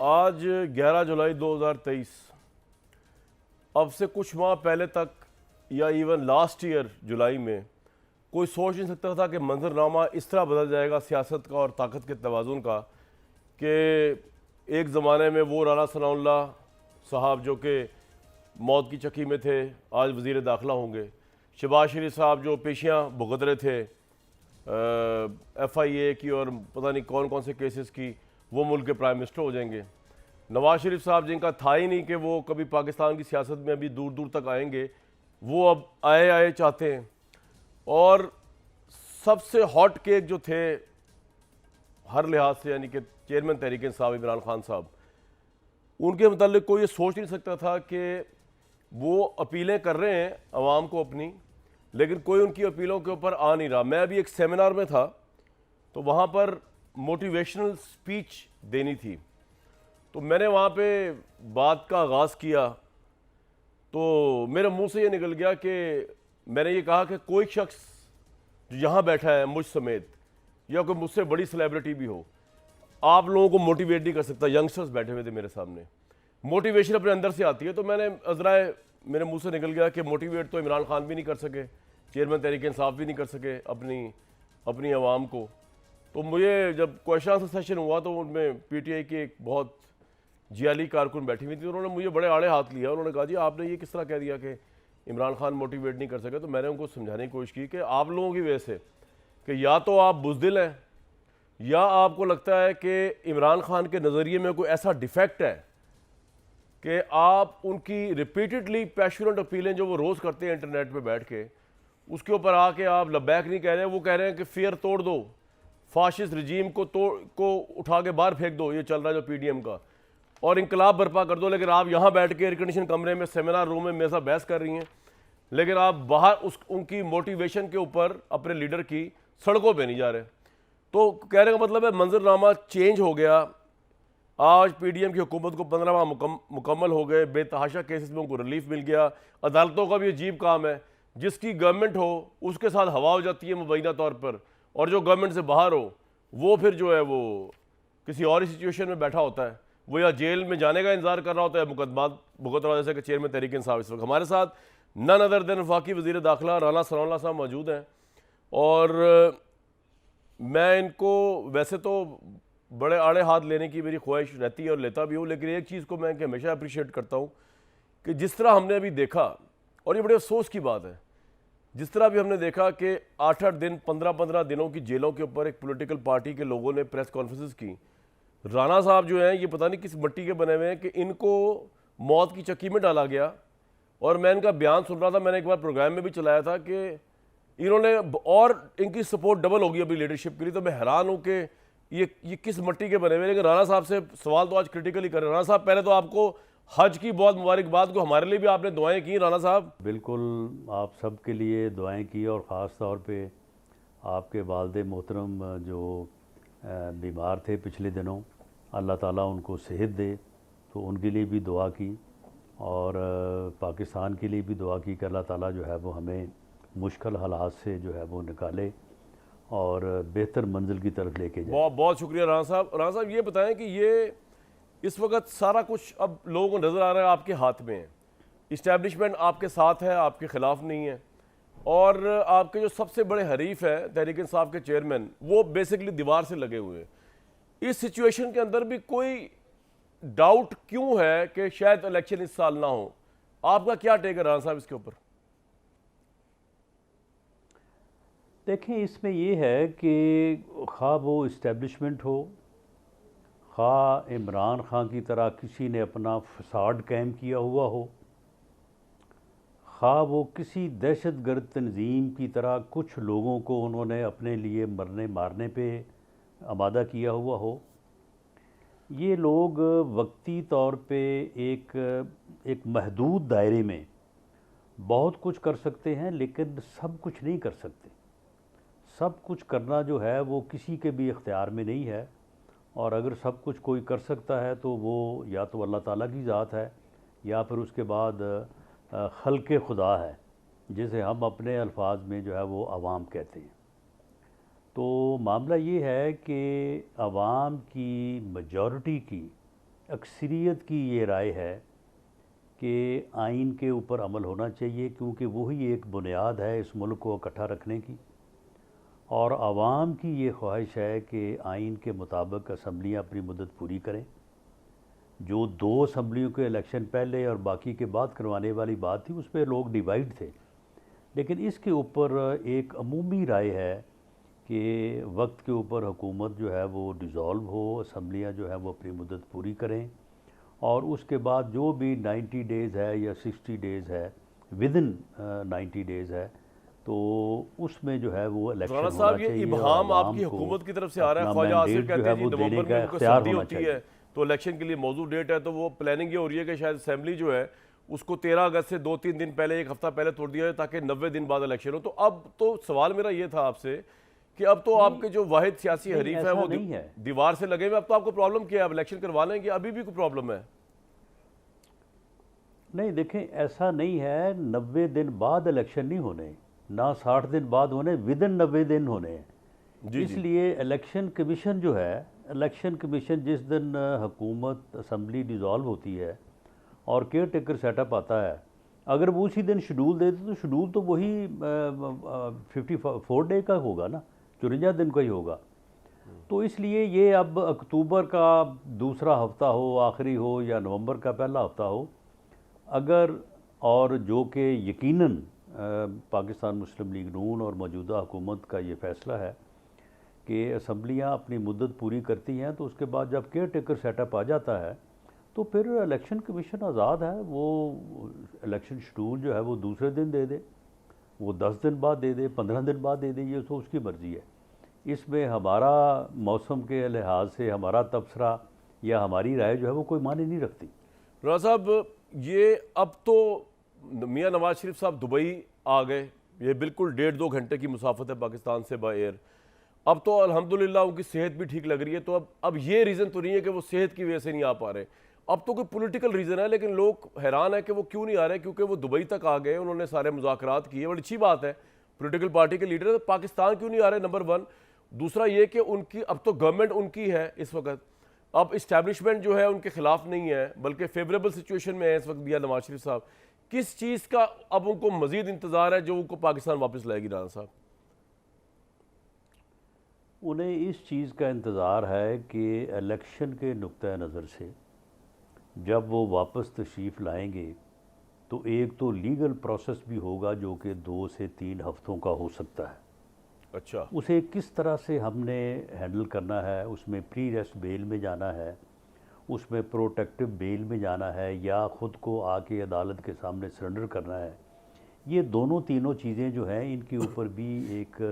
आज 11 जुलाई 2023। अब से कुछ माह पहले तक या इवन लास्ट ईयर जुलाई में कोई सोच नहीं सकता था कि मंजरनामा इस तरह बदल जाएगा सियासत का और ताकत के तवाज़ुन का कि एक ज़माने में वो राना सनाउल्लाह साहब जो कि मौत की चक्की में थे आज वज़ीर दाखिला होंगे, शहबाज शरीफ साहब जो पेशियाँ भुगत रहे थे FIA की और पता नहीं कौन कौन से केसेस की, वो मुल्क के प्राइम मिनिस्टर हो जाएंगे। नवाज शरीफ साहब जिनका था ही नहीं कि वो कभी पाकिस्तान की सियासत में अभी दूर दूर तक आएंगे, वो अब आए चाहते हैं। और सबसे हॉट केक जो थे हर लिहाज से, यानी कि चेयरमैन तहरीक इंसाफ इमरान खान साहब, उनके मतलब कोई ये सोच नहीं सकता था कि वो अपीलें कर रहे हैं आवाम को अपनी, लेकिन कोई उनकी अपीलों के ऊपर आ नहीं रहा। मैं अभी एक सेमिनार में था तो वहाँ पर मोटिवेशनल स्पीच देनी थी, तो मैंने वहाँ पे बात का आगाज़ किया तो मेरे मुंह से ये निकल गया कि मैंने ये कहा कि कोई शख्स जो यहाँ बैठा है मुझ समेत या कोई मुझसे बड़ी सेलिब्रिटी भी हो, आप लोगों को मोटिवेट नहीं कर सकता। यंगस्टर्स बैठे हुए थे मेरे सामने, मोटिवेशन अपने अंदर से आती है। तो मैंने अजराए मेरे मुंह से निकल गया कि मोटिवेट तो इमरान खान भी नहीं कर सके, चेयरमैन तहरीक इंसाफ भी नहीं कर सके अपनी आवाम को। तो मुझे जब क्वेश्चन आंसर सेशन हुआ तो उनमें PTI की एक बहुत जियाली कारकुन बैठी हुई थी, उन्होंने मुझे बड़े आड़े हाथ लिया। उन्होंने कहा जी आपने ये किस तरह कह दिया कि इमरान खान मोटिवेट नहीं कर सके। तो मैंने उनको समझाने की कोशिश की कि आप लोगों की वजह से कि या तो आप बुज़दिल हैं या आपको लगता है कि इमरान खान के नज़रिए में कोई ऐसा डिफेक्ट है कि आप उनकी रिपीटेडली पैशनेट अपीलें जो वो रोज़ करते हैं इंटरनेट पे बैठ के, उसके ऊपर आके आप लबैक नहीं कह रहे हैं। वो कह रहे हैं कि फेयर तोड़ दो, फाशिस्ट रजीम को उठा के बाहर फेंक दो, ये चल रहा है जो PDM का, और इंकलाब बर्पा कर दो। लेकिन आप यहाँ बैठ के एयर कंडीशन कमरे में सेमिनार रूम में मेरे साथ बहस कर रही हैं, लेकिन आप बाहर उनकी मोटिवेशन के ऊपर अपने लीडर की सड़कों पे नहीं जा रहे। तो कहने का मतलब है मंजरनामा चेंज हो गया। आज PDM की हुकूमत को 15 माह मुकम्मल हो गए, बेतहाशा केसेस में उनको रिलीफ मिल गया। अदालतों का भी अजीब काम है, जिसकी गवर्नमेंट हो उसके साथ हवा हो जाती है मुबैना तौर पर, और जो गवर्नमेंट से बाहर हो वो फिर जो है वो किसी और ही सिचुएशन में बैठा होता है। वो या जेल में जाने का इंतजार कर रहा होता है, मुकदमा भुगत रहा है, जैसे कि चेयरमैन तहरीक इंसाफ। इस वक्त हमारे साथ नन अदर देन वफाकी वज़ीर दाखिला राना सनाउल्लाह साहब मौजूद हैं। और मैं इनको वैसे तो बड़े आड़े हाथ लेने की मेरी ख्वाहिश रहती है और लेता भी हूँ, लेकिन एक चीज़ को मैं हमेशा अप्रिशिएट करता हूँ कि जिस तरह हमने अभी देखा, और ये बड़े अफसोस की बात है, जिस तरह भी हमने देखा कि 8-8 दिन 15-15 दिनों की जेलों के ऊपर एक पॉलिटिकल पार्टी के लोगों ने प्रेस कॉन्फ्रेंस की। राना साहब जो हैं ये पता नहीं किस मिट्टी के बने हुए हैं कि इनको मौत की चक्की में डाला गया। और मैं इनका बयान सुन रहा था, मैंने एक बार प्रोग्राम में भी चलाया था कि इन्होंने, और इनकी सपोर्ट डबल होगी अभी लीडरशिप के लिए। तो मैं हैरान हूँ कि ये किस मिट्टी के बने हुए। लेकिन राना साहब से सवाल तो आज क्रिटिकली करें। राना साहब, पहले तो आपको हज की बहुत मुबारकबाद, को हमारे लिए भी आपने दुआएं की राना साहब। बिल्कुल, आप सब के लिए दुआएं की, और ख़ास तौर पे आपके वालिद मोहतरम जो बीमार थे पिछले दिनों, अल्लाह ताला उनको सेहत दे, तो उनके लिए भी दुआ की। और पाकिस्तान के लिए भी दुआ की कि अल्लाह ताला जो है वो हमें मुश्किल हालात से जो है वो निकाले और बेहतर मंजिल की तरफ लेके जाए। बहुत बहुत शुक्रिया राना साहब। राना साहब ये बताएं कि ये इस वक्त सारा कुछ अब लोगों को नज़र आ रहा है आपके हाथ में है, इस्टेब्लिशमेंट आपके साथ है, आपके ख़िलाफ़ नहीं है, और आपके जो सबसे बड़े हरीफ हैं तहरीक इंसाफ के चेयरमैन, वो बेसिकली दीवार से लगे हुए हैं। इस सिचुएशन के अंदर भी कोई डाउट क्यों है कि शायद इलेक्शन इस साल ना हो? आपका क्या टेक है राना साहब इसके ऊपर? देखें, इसमें ये है कि खा वो इस्टेब्लिशमेंट हो, खा इमरान खान की तरह किसी ने अपना फसाड कायम किया हुआ हो, खा वो किसी दहशतगर्द तंजीम की तरह कुछ लोगों को उन्होंने अपने लिए मरने मारने पे आमादा किया हुआ हो, ये लोग वक्ती तौर पे एक महदूद दायरे में बहुत कुछ कर सकते हैं, लेकिन सब कुछ नहीं कर सकते। सब कुछ करना जो है वो किसी के भी इख्तियार में नहीं है, और अगर सब कुछ कोई कर सकता है तो वो या तो अल्लाह ताला की ज़ात है, या फिर उसके बाद खल्क़े खुदा है, जिसे हम अपने अल्फाज में जो है वो अवाम कहते हैं। तो मामला ये है कि अवाम की मेजॉरिटी की अक्सरियत की ये राय है कि आइन के ऊपर अमल होना चाहिए, क्योंकि वही एक बुनियाद है इस मुल्क को इकट्ठा रखने की। और आवाम की ये ख्वाहिश है कि आइन के मुताबिक असम्बलियाँ अपनी मुद्दत पूरी करें। जो 2 असम्बलियों के इलेक्शन पहले और बाकी के बाद करवाने वाली बात थी, उस पर लोग डिवाइड थे, लेकिन इसके ऊपर एक अमूमी राय है कि वक्त के ऊपर हुकूमत जो है वो डिज़ोल्व हो, असम्बलियाँ जो है वो अपनी मुद्दत पूरी करें, और उसके बाद जो भी 90 डेज़ है या 60 डेज़ है, विदिन 90 डेज़ है, तो उसमें जो है वो इलेक्शन राणा होना साहब, ये चाहिए और इबाहम आवाम आपकी को हुकूमत की तरफ से आ रहा है। अपना ख्वाजा आसिफ मैंडेट जो कहते है हैं जी वो देने नवंबर का में उनको इख्तियार सर्दी होना होती चाहिए। है, तो इलेक्शन के लिए मौजूद डेट है, तो वो प्लानिंग ये हो रही है कि शायद असेंबली जो है उसको 13 अगस्त से 2-3 दिन पहले, 1 हफ्ता पहले तोड़ दिया जाए, ताकि 90 दिन बाद इलेक्शन हो। तो अब तो सवाल मेरा ये था आपसे कि अब तो आपके जो वाहिद सियासी नहीं, हरीफ है ऐसा वो नहीं है। दीवार से लगे हुए। अब तो आपको प्रॉब्लम क्या है? अब इलेक्शन करवा लेंगे, अभी भी कोई प्रॉब्लम है? नहीं, देखें, ऐसा नहीं है 90 दिन बाद इलेक्शन नहीं होने, ना 60 दिन बाद होने, विदिन 90 दिन होने हैं। जी जी। इसलिए इलेक्शन कमीशन जो है, इलेक्शन कमीशन जिस दिन हुकूमत असम्बली डिज़ोल्व होती है और केयर टेकर सेटअप आता है, अगर वो उसी दिन शेड्यूल दे दे तो शेड्यूल तो वही 54 डे का होगा ना, 54 दिन का ही होगा। तो इसलिए ये अब अक्टूबर का दूसरा हफ्ता हो, आखिरी हो, या नवंबर का पहला हफ्ता हो, अगर, और जो कि यकीनन पाकिस्तान मुस्लिम लीग नून और मौजूदा हुकूमत का ये फ़ैसला है कि असम्बलियाँ अपनी मुद्दत पूरी करती हैं, तो उसके बाद जब केयर टेकर सेटअप आ जाता है तो फिर इलेक्शन कमीशन आज़ाद है, वो इलेक्शन शेड्यूल जो है वो दूसरे दिन दे दे, वो 10 दिन बाद दे दे, 15 दिन बाद दे दे, ये तो उसकी मर्ज़ी है। इसमें हमारा मौसम के लिहाज से हमारा तबसरा या हमारी राय जो है वो कोई मायने नहीं रखती। राणा साहब, ये अब तो मियाँ नवाज शरीफ साहब दुबई आ गए, ये बिल्कुल 1.5-2 घंटे की मुसाफत है पाकिस्तान से बाय एयर। अब तो अल्हम्दुलिल्लाह उनकी सेहत भी ठीक लग रही है, तो अब ये रीज़न तो नहीं है कि वो सेहत की वजह से नहीं आ पा रहे। अब तो कोई पॉलिटिकल रीज़न है, लेकिन लोग हैरान है कि वो क्यों नहीं आ रहे, क्योंकि वो दुबई तक आ गए, उन्होंने सारे मुज़ाकरात किए, बड़ी अच्छी बात है, पॉलिटिकल पार्टी के लीडर है, तो पाकिस्तान क्यों नहीं आ रहे, नंबर 1। दूसरा ये कि उनकी अब तो गवर्नमेंट उनकी है इस वक्त, अब इस्टेब्लिशमेंट जो है उनके खिलाफ नहीं है, बल्कि फेवरेबल सिचुएशन में है इस वक्त मियां नवाज शरीफ साहब। किस चीज़ का अब उनको मजीद इंतजार है जो उनको पाकिस्तान वापस लाएगी राणा साहब? उन्हें इस चीज़ का इंतज़ार है कि इलेक्शन के नुक्ता नज़र से जब वो वापस तशरीफ़ लाएंगे तो एक तो लीगल प्रोसेस भी होगा जो कि 2 से 3 हफ्तों का हो सकता है। अच्छा, उसे किस तरह से हमने हैंडल करना है, उसमें प्री रेस्ट बेल में जाना है, उसमें प्रोटेक्टिव बेल में जाना है, या ख़ुद को आके अदालत के सामने सरेंडर करना है, ये दोनों तीनों चीज़ें जो हैं इनके ऊपर भी एक